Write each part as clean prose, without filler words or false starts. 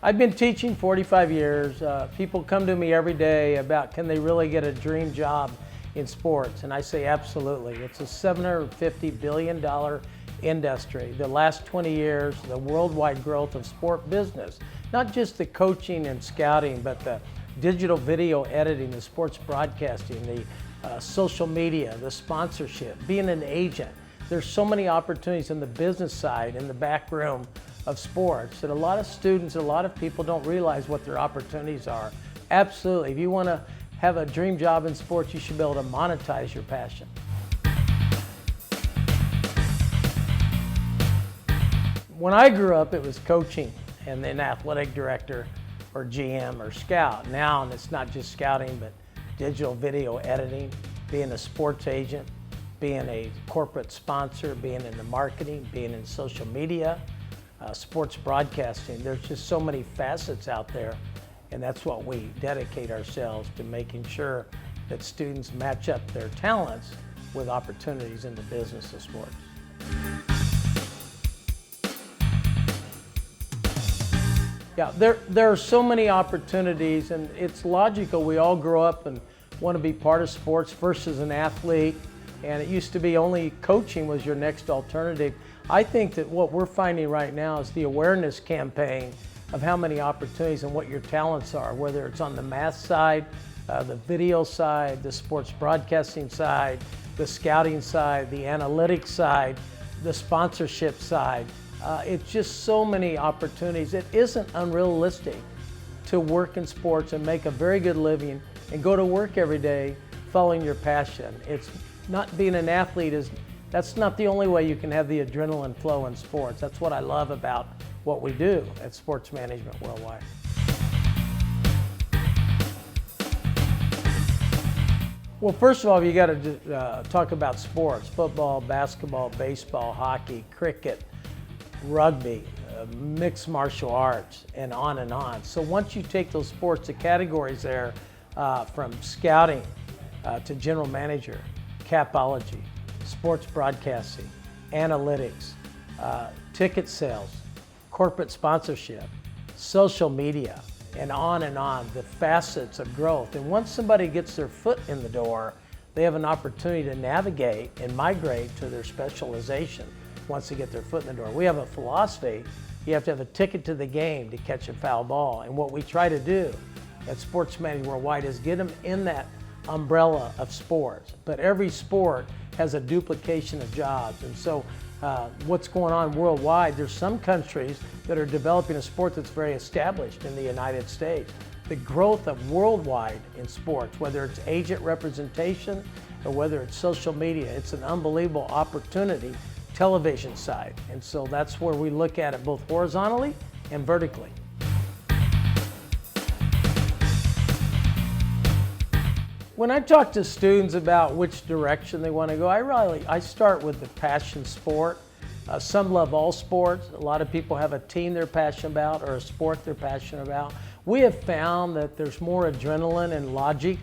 I've been teaching 45 years. People come to me every day about can they really get a dream job in sports, and I say absolutely. It's a $750 billion industry. The last 20 years, the worldwide growth of sport business, not just the coaching and scouting, but the digital video editing, the sports broadcasting, the social media, the sponsorship, being an agent. There's so many opportunities in the business side, in the back room of sports, that a lot of students, a lot of people don't realize what their opportunities are. Absolutely, if you want to have a dream job in sports, you should be able to monetize your passion. When I grew up, it was coaching and then athletic director or GM or scout. Now it's not just scouting, but digital video editing, being a sports agent, being a corporate sponsor, being in the marketing, being in social media, sports broadcasting. There's just so many facets out there, and that's what we dedicate ourselves to, making sure that students match up their talents with opportunities in the business of sports. Yeah, there are so many opportunities, and it's logical. We all grow up and want to be part of sports first as an athlete, and it used to be only coaching was your next alternative. I think that what we're finding right now is the awareness campaign of how many opportunities and what your talents are, whether it's on the math side, the video side, the sports broadcasting side, the scouting side, the analytics side, the sponsorship side. It's just so many opportunities. It isn't unrealistic to work in sports and make a very good living and go to work every day following your passion. It's not being an athlete that's not the only way you can have the adrenaline flow in sports. That's what I love about what we do at Sports Management Worldwide. Well, first of all, you got to talk about sports: football, basketball, baseball, hockey, cricket, rugby, mixed martial arts, and on and on. So once you take those sports, the categories there, from scouting to general manager, capology, sports broadcasting, analytics, ticket sales, corporate sponsorship, social media, and on, the facets of growth. And once somebody gets their foot in the door, they have an opportunity to navigate and migrate to their specialization once they get their foot in the door. We have a philosophy: you have to have a ticket to the game to catch a foul ball. And what we try to do at Sports Management Worldwide is get them in that umbrella of sports. But every sport has a duplication of jobs. And so what's going on worldwide, there's some countries that are developing a sport that's very established in the United States. The growth of worldwide in sports, whether it's agent representation or whether it's social media, it's an unbelievable opportunity, television side. And so that's where we look at it both horizontally and vertically. When I talk to students about which direction they want to go, I start with the passion sport. Some love all sports. A lot of people have a team they're passionate about or a sport they're passionate about. We have found that there's more adrenaline and logic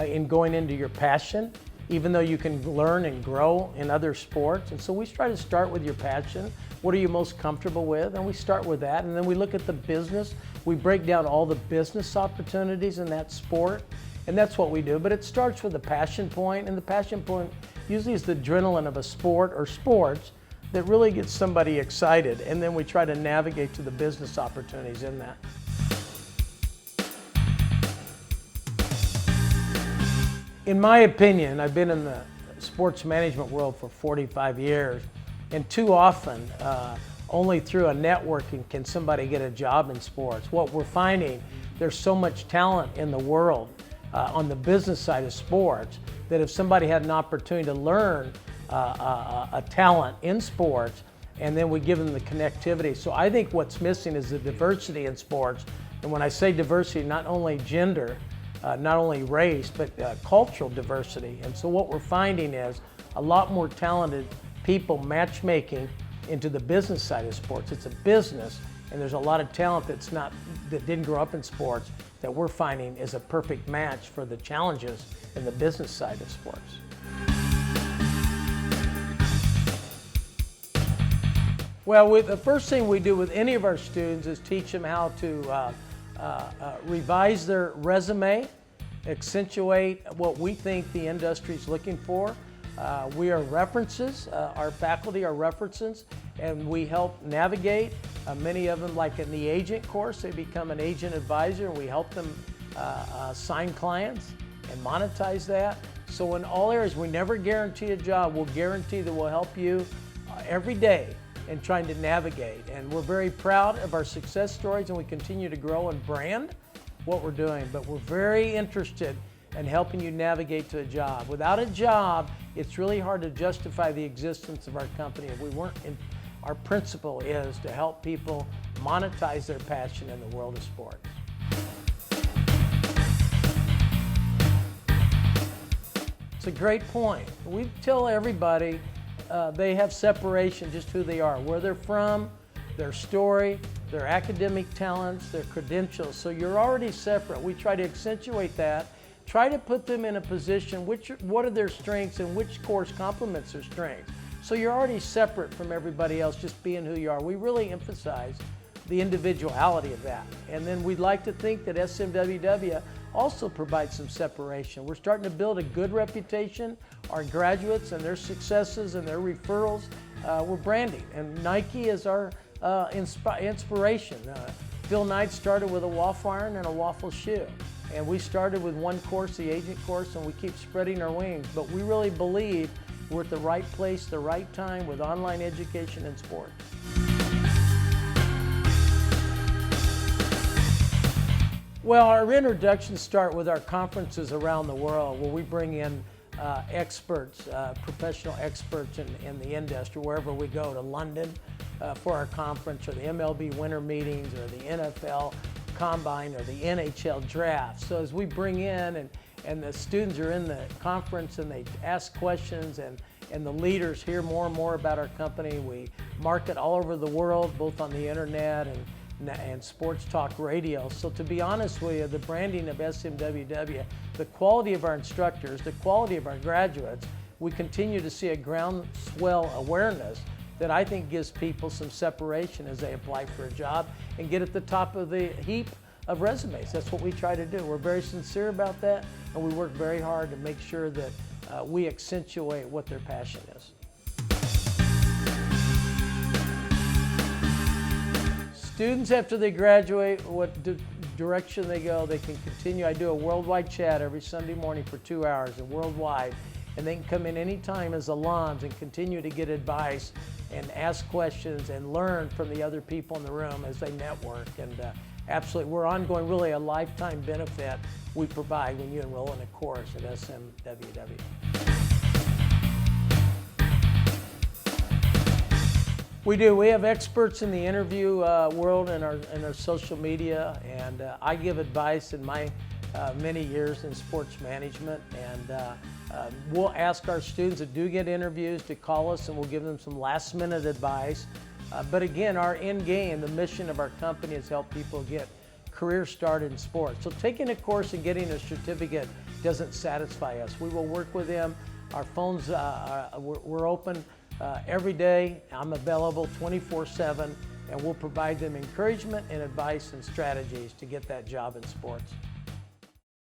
in going into your passion, even though you can learn and grow in other sports. And so we try to start with your passion. What are you most comfortable with? And we start with that, and then we look at the business. We break down all the business opportunities in that sport. And that's what we do, but it starts with the passion point, and the passion point usually is the adrenaline of a sport or sports that really gets somebody excited, and then we try to navigate to the business opportunities in that. In my opinion, I've been in the sports management world for 45 years, and too often, only through a networking can somebody get a job in sports. What we're finding, there's so much talent in the world on the business side of sports, that if somebody had an opportunity to learn a talent in sports, and then we give them the connectivity. So I think what's missing is the diversity in sports. And when I say diversity, not only gender, not only race, but cultural diversity. And so what we're finding is a lot more talented people matchmaking into the business side of sports. It's a business, and there's a lot of talent that didn't grow up in sports that we're finding is a perfect match for the challenges in the business side of sports. Well, the first thing we do with any of our students is teach them how to revise their resume, accentuate what we think the industry is looking for. We are references, our faculty are references, and we help navigate. Many of them, like in the agent course, they become an agent advisor, and we help them sign clients and monetize that. So in all areas, we never guarantee a job. We'll guarantee that we'll help you every day in trying to navigate. And we're very proud of our success stories, and we continue to grow and brand what we're doing. But we're very interested in helping you navigate to a job. Without a job, it's really hard to justify the existence of our company. If we weren't in, our principle is to help people monetize their passion in the world of sports. It's a great point. We tell everybody they have separation, just who they are, where they're from, their story, their academic talents, their credentials. So you're already separate. We try to accentuate that, try to put them in a position, what are their strengths and which course complements their strengths. So you're already separate from everybody else, just being who you are. We really emphasize the individuality of that. And then we'd like to think that SMWW also provides some separation. We're starting to build a good reputation. Our graduates and their successes and their referrals, we're branding. And Nike is our inspiration. Phil Knight started with a waffle iron and a waffle shoe. And we started with one course, the agent course, and we keep spreading our wings. But we really believe we're at the right place, the right time with online education and sport. Well, our introductions start with our conferences around the world where we bring in experts, professional experts in the industry, wherever we go, to London for our conference, or the MLB winter meetings, or the NFL combine, or the NHL draft. So as we bring in and the students are in the conference and they ask questions, and the leaders hear more and more about our company, we market all over the world, both on the internet and sports talk radio. So to be honest with you, the branding of SMWW, the quality of our instructors, the quality of our graduates, we continue to see a groundswell awareness that I think gives people some separation as they apply for a job and get at the top of the heap of resumes. That's what we try to do. We're very sincere about that, and we work very hard to make sure that we accentuate what their passion is. Students, after they graduate, what direction they go, they can continue. I do a worldwide chat every Sunday morning for 2 hours, and worldwide, and they can come in anytime as alums and continue to get advice and ask questions and learn from the other people in the room as they network. And absolutely, we're ongoing, really a lifetime benefit we provide when you enroll in a course at SMWW. We do. We have experts in the interview world and our social media, and I give advice in my many years in sports management, and we'll ask our students that do get interviews to call us, and we'll give them some last-minute advice. But again, our end game, the mission of our company, is help people get career started in sports. So taking a course and getting a certificate doesn't satisfy us. We will work with them. Our phones, we're open every day. I'm available 24/7, and we'll provide them encouragement and advice and strategies to get that job in sports.